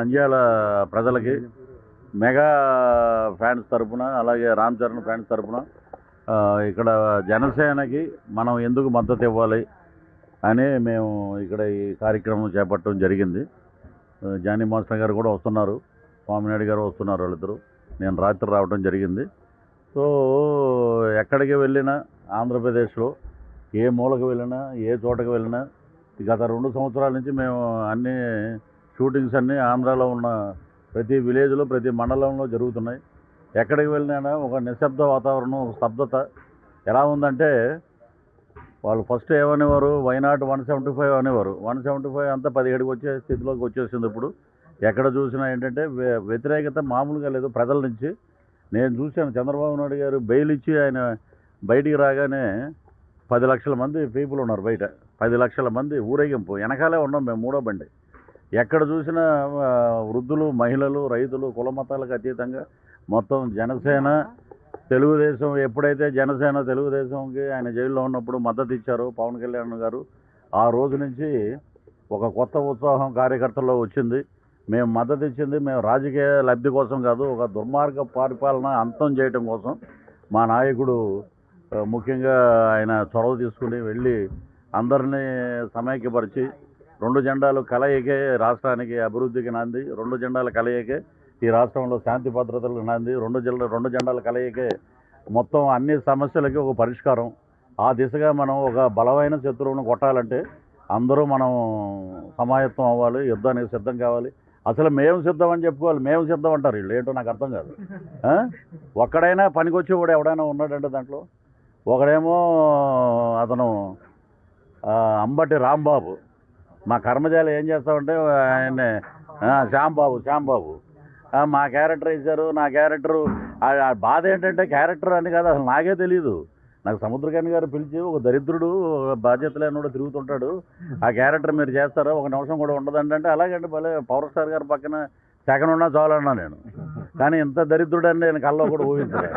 నంద్యాల ప్రజలకి mega fans తరపున అలాగే రామ్ చరణ్ ఫ్యాన్స్ తరపున ఇక్కడ జనసేనకి మనం ఎందుకు మద్దతు ఇవ్వాలి అని మేము ఇక్కడ ఈ కార్యక్రమం చేపట్టడం జరిగింది. జానీ మాస్టర్ గారు కూడా వస్తున్నారు, స్వామినాయుడు గారు వస్తున్నారు, వాళ్ళిద్దరు. నేను రాత్రి రావడం జరిగింది. సో ఎక్కడికి వెళ్ళినా ఆంధ్రప్రదేశ్లో ఏ మూలకు వెళ్ళినా ఏ చోటకి వెళ్ళినా గత 2 సంవత్సరాల నుంచి మేము అన్ని షూటింగ్స్ అన్నీ ఆంధ్రాలో ఉన్న ప్రతి విలేజ్లో ప్రతి మండలంలో జరుగుతున్నాయి. ఎక్కడికి వెళ్ళినా ఒక నిశ్శబ్ద వాతావరణం, ఒక స్తబ్దత ఎలా ఉందంటే వాళ్ళు ఫస్ట్ ఏమనేవారు, వైనాట్ 175 అనేవారు. 175 అంతా 17కి వచ్చే స్థితిలోకి వచ్చేసింది. ఇప్పుడు ఎక్కడ చూసినా ఏంటంటే వ్యతిరేకత మామూలుగా లేదు ప్రజల నుంచి. నేను చూశాను, చంద్రబాబు నాయుడు గారు బెయిల్ ఇచ్చి ఆయన బయటికి రాగానే 10 లక్షల మంది పీపుల్ ఉన్నారు బయట. 10 లక్షల మంది ఊరేగింపు, వెనకాలే ఉన్నాం మేము, మూడో బండి. ఎక్కడ చూసినా వృద్ధులు, మహిళలు, రైతులు, కుల మతాలకు అతీతంగా మొత్తం జనసేన తెలుగుదేశం. ఎప్పుడైతే జనసేన తెలుగుదేశంకి ఆయన జైల్లో ఉన్నప్పుడు మద్దతు ఇచ్చారో పవన్ కళ్యాణ్ గారు, ఆ రోజు నుంచి ఒక కొత్త ఉత్సాహం కార్యకర్తల్లో వచ్చింది. మేము మద్దతు ఇచ్చింది మేము రాజకీయ లబ్ధి కోసం కాదు, ఒక దుర్మార్గ పరిపాలన అంతం చేయడం కోసం. మా నాయకుడు ముఖ్యంగా ఆయన చొరవ తీసుకుని వెళ్ళి అందరినీ సమైక్యపరిచి 2 జెండాలు కలయికే రాష్ట్రానికి అభివృద్ధికి నాంది. 2 జెండాల కలయికే ఈ రాష్ట్రంలో శాంతి భద్రతలకు నాంది. 2 జెండాల కలయికే మొత్తం అన్ని సమస్యలకి ఒక పరిష్కారం. ఆ దిశగా మనం ఒక బలమైన శత్రువును కొట్టాలంటే అందరూ మనం సమాయత్తం అవ్వాలి, యుద్ధానికి సిద్ధం కావాలి. అసలు మేము సిద్ధం అని చెప్పుకోవాలి, మేము సిద్ధం అంటారు వీళ్ళు, ఏంటో నాకు అర్థం కాదు. ఒక్కడైనా పనికొచ్చేవాడు ఎవడైనా ఉన్నాడంటే దాంట్లో? ఒకడేమో అతను అంబటి రాంబాబు, మా కర్మజాలి ఏం చేస్తామంటే ఆయన్ని శ్యాంబాబు మా క్యారెక్టర్ ఇచ్చారు. నా క్యారెక్టరు బాధ ఏంటంటే క్యారెక్టర్ అని కాదు, అసలు నాకే తెలియదు. నాకు సముద్రకాని గారు పిలిచి ఒక దరిద్రుడు బాధ్యత లేనివాడు తిరుగుతుంటాడు, ఆ క్యారెక్టర్ మీరు చేస్తారా, 1 నిమిషం కూడా ఉండదండి అంటే, అలాగంటే భలే పవర్ స్టార్ గారి పక్కన సెకండ్ ఉన్నా చాలన్నా నేను. కానీ ఇంత దరిద్రుడు అని నేను కల్లో కూడా ఊహించలే.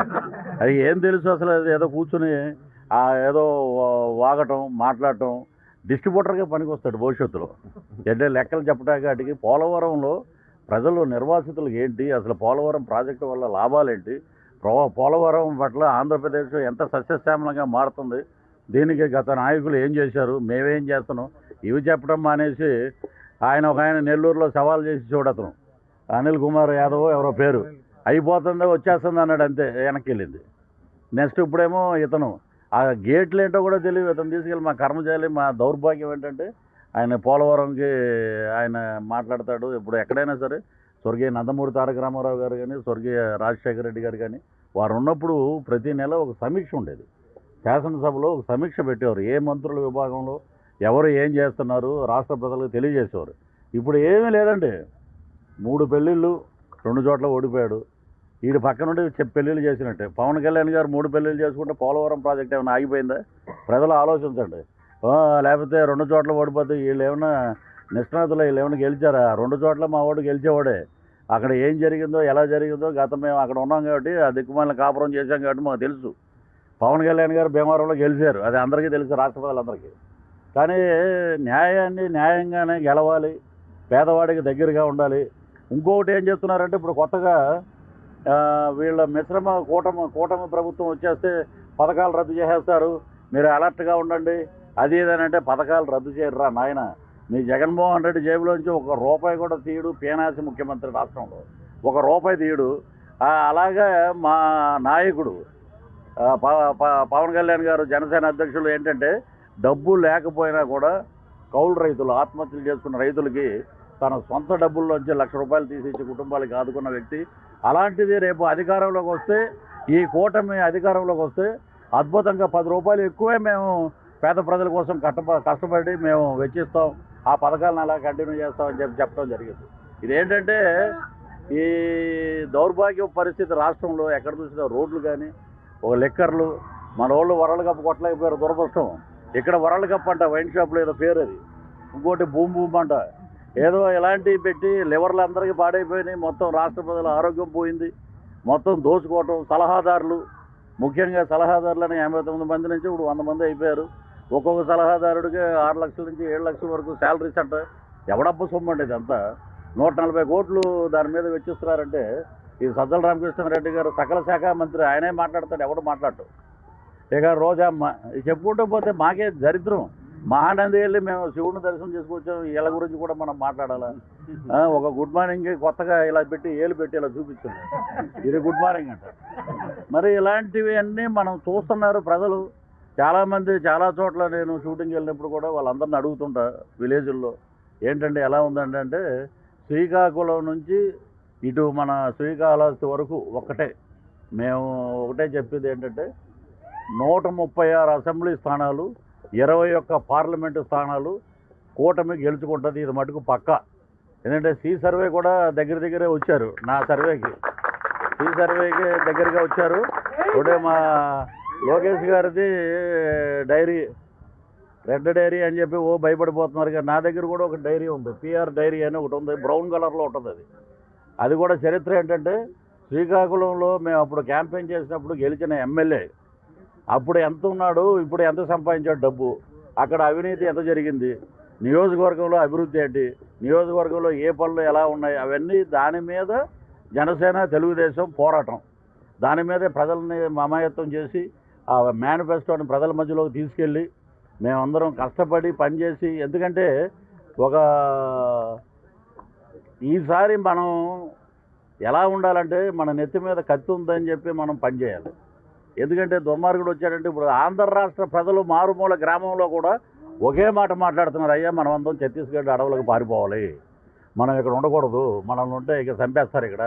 అది ఏం తెలుసు అసలు? ఏదో కూర్చుని ఏదో వాగటం, మాట్లాడటం, డిస్ట్రిబ్యూటర్గా పనికి వస్తాడు భవిష్యత్తులో. అంటే లెక్కలు చెప్పడానికి వాటికి. పోలవరంలో ప్రజలు నిర్వాసితులకు ఏంటి, అసలు పోలవరం ప్రాజెక్టు వల్ల లాభాలేంటి, పోలవరం పట్ల ఆంధ్రప్రదేశ్ ఎంత సస్యశ్యామలంగా మారుతుంది, దీనికి గత నాయకులు ఏం చేశారు, మేమేం చేస్తున్నాం, ఇవి చెప్పడం మానేసి ఆయన నెల్లూరులో సవాల్ చేసి చూడతను అనిల్ కుమార్ యాదవ్ ఎవరో పేరు, అయిపోతుందో వచ్చేస్తుంది అన్నాడు, అంతే వెనక్కి వెళ్ళింది. నెక్స్ట్ ఇప్పుడేమో ఇతను ఆ గేట్లు ఏంటో కూడా తెలియదు, ఇతను తీసుకెళ్ళి మా కర్మచారి. మా దౌర్భాగ్యం ఏంటంటే ఆయన పోలవరంకి ఆయన మాట్లాడతాడు. ఇప్పుడు ఎక్కడైనా సరే స్వర్గీయ నందమూరి తారక రామారావు గారు కానీ, స్వర్గీయ రాజశేఖర రెడ్డి గారు కానీ, వారు ఉన్నప్పుడు ప్రతి నెల ఒక సమీక్ష ఉండేది. శాసనసభలో ఒక సమీక్ష పెట్టేవారు, ఏ మంత్రుల విభాగంలో ఎవరు ఏం చేస్తున్నారు రాష్ట్ర ప్రజలకు తెలియజేసేవారు. ఇప్పుడు ఏమీ లేదండి. 3 పెళ్ళిళ్ళు 2 చోట్ల ఓడిపోయాడు. వీడి పక్క నుండి పెళ్ళిళ్ళు చేసినట్టే. పవన్ కళ్యాణ్ గారు 3 పెళ్ళిళ్ళు చేసుకుంటే పోలవరం ప్రాజెక్ట్ ఏమైనా ఆగిపోయిందా? ప్రజలు ఆలోచించండి. లేకపోతే 2 చోట్ల ఓడిపోతే వీళ్ళు ఏమైనా నిష్ణాతులు, వీళ్ళు ఏమైనా గెలిచారా? 2 చోట్ల మా ఓటు గెలిచేవాడే. అక్కడ ఏం జరిగిందో, ఎలా జరిగిందో గతం మేము అక్కడ ఉన్నాం కాబట్టి, ఆ దిక్కుమాలిన కాపురం చేశాం కాబట్టి మాకు తెలుసు. పవన్ కళ్యాణ్ గారు భీమవరంలో గెలిచారు, అది అందరికీ తెలుసు, రాష్ట్ర ప్రజలందరికీ. కానీ న్యాయాన్ని న్యాయంగానే గెలవాలి, పేదవాడికి దగ్గరగా ఉండాలి. ఇంకొకటి ఏం చేస్తున్నారంటే ఇప్పుడు కొత్తగా వీళ్ళ మిశ్రమ కూటమి ప్రభుత్వం వచ్చేస్తే పథకాలు రద్దు చేసేస్తారు, మీరు అలర్ట్గా ఉండండి, అది ఏదనంటే పథకాలు రద్దు చేయరురా నాయన. మీ జగన్మోహన్ రెడ్డి జేబులోంచి 1 రూపాయి కూడా తీయడు, పేనాసి ముఖ్యమంత్రి రాష్ట్రంలో 1 రూపాయి తీయడు. అలాగే మా నాయకుడు పవన్ కళ్యాణ్ గారు, జనసేన అధ్యక్షులు ఏంటంటే డబ్బు లేకపోయినా కూడా కౌలు రైతులు, ఆత్మహత్యలు చేసుకున్న రైతులకి తన సొంత డబ్బుల్లోంచి 1 లక్ష రూపాయలు తీసిచ్చి కుటుంబాలకు ఆదుకున్న వ్యక్తి. అలాంటిది రేపు అధికారంలోకి వస్తే, ఈ కూటమి అధికారంలోకి వస్తే అద్భుతంగా 10 రూపాయలు ఎక్కువే మేము పేద ప్రజల కోసం కష్టపడి మేము వెచ్చిస్తాం, ఆ పథకాలను అలా కంటిన్యూ చేస్తామని చెప్పడం జరిగింది. ఇదేంటంటే ఈ దౌర్భాగ్య పరిస్థితి రాష్ట్రంలో ఎక్కడ చూసినా రోడ్లు కానీ, ఒక లెక్కర్లు, మన వాళ్ళు వరల్డ్ కప్ కొట్టలేకపోయారు, దురదృష్టం. ఇక్కడ వరల్డ్ కప్ అంట, వైన్ షాప్లో ఏదో పేరు అది, ఇంకోటి భూమి అంట, ఏదో ఇలాంటివి పెట్టి లివర్లు అందరికీ పాడైపోయినాయి. మొత్తం రాష్ట్ర ప్రజల ఆరోగ్యం పోయింది, మొత్తం దోచుకోవటం. సలహాదారులు, ముఖ్యంగా సలహాదారులని 89 మంది నుంచి ఇప్పుడు 100 మంది అయిపోయారు. ఒక్కొక్క సలహాదారుడికి 6 లక్షల నుంచి 7 లక్షల వరకు శాలరీస్ అంట. ఎవడప్ప సొమ్ము అండి ఇదంతా? 140 కోట్లు దాని మీద వెచ్చిస్తున్నారంటే ఈ సజ్జల రామకృష్ణారెడ్డి గారు సకల శాఖ మంత్రి, ఆయనే మాట్లాడతాడు, ఎవడు మాట్లాడు. ఇక రోజమ్మ చెప్పుకుంటూ పోతే మాకే దరిద్రం. మహానంది వెళ్ళి మేము శివుడిని దర్శనం చేసుకొచ్చాం, వీళ్ళ గురించి కూడా మనం మాట్లాడాలా? ఒక గుడ్ మార్నింగ్కి కొత్తగా ఇలా పెట్టి ఏలు పెట్టి ఇలా చూపించింది, ఇది గుడ్ మార్నింగ్ అంట. మరి ఇలాంటివి అన్నీ మనం చూస్తున్నారు ప్రజలు. చాలామంది చాలా చోట్ల నేను షూటింగ్ వెళ్ళినప్పుడు కూడా వాళ్ళందరిని అడుగుతుంటా విలేజ్ల్లో, ఏంటంటే ఎలా ఉందండి అంటే, శ్రీకాకుళం నుంచి ఇటు మన శ్రీకాళహస్తి వరకు మేము ఒకటే చెప్పేది ఏంటంటే, 136 అసెంబ్లీ స్థానాలు, 21 పార్లమెంటు స్థానాలు కూటమి గెలుచుకుంటుంది. ఇది మటుకు పక్కా. ఎందుకంటే సర్వే కూడా దగ్గరే వచ్చారు. నా సర్వేకి సర్వేకి దగ్గరగా వచ్చారు. ఒకటే మా లోకేష్ గారిది డైరీ, రెడ్ డైరీ అని చెప్పి భయపడిపోతున్నారు. కానీ నా దగ్గర కూడా ఒక డైరీ ఉంది, పిఆర్ డైరీ అని ఒకటి ఉంది, బ్రౌన్ కలర్లో ఉంటుంది. అది కూడా చరిత్ర ఏంటంటే, శ్రీకాకుళంలో మేము అప్పుడు క్యాంపెయిన్ చేసినప్పుడు గెలిచిన ఎమ్మెల్యే అప్పుడు ఎంత ఉన్నాడు, ఇప్పుడు ఎంత సంపాదించాడు డబ్బు, అక్కడ అవినీతి ఎంత జరిగింది, నియోజకవర్గంలో అభివృద్ధి ఏంటి, నియోజకవర్గంలో ఏ పనులు ఎలా ఉన్నాయి, అవన్నీ దాని మీద జనసేన తెలుగుదేశం పోరాటం. దాని మీదే ప్రజల్ని మమాయత్తం చేసి ఆ మేనిఫెస్టోని ప్రజల మధ్యలోకి తీసుకెళ్ళి మేమందరం కష్టపడి పనిచేసి, ఎందుకంటే ఈసారి మనం ఎలా ఉండాలంటే, మన నెత్తి మీద కత్తి ఉందని చెప్పి మనం పనిచేయాలి. ఎందుకంటే దుర్మార్గుడు వచ్చాడంటే, ఇప్పుడు ఆంధ్ర రాష్ట్ర ప్రజలు మారుమూల గ్రామంలో కూడా ఒకే మాట మాట్లాడుతున్నారు, అయ్యా మనం అందరం ఛత్తీస్గఢ్ అడవులకు పారిపోవాలి, మనం ఇక్కడ ఉండకూడదు, మనల్ని ఉంటే ఇక చంపేస్తారు ఇక్కడ.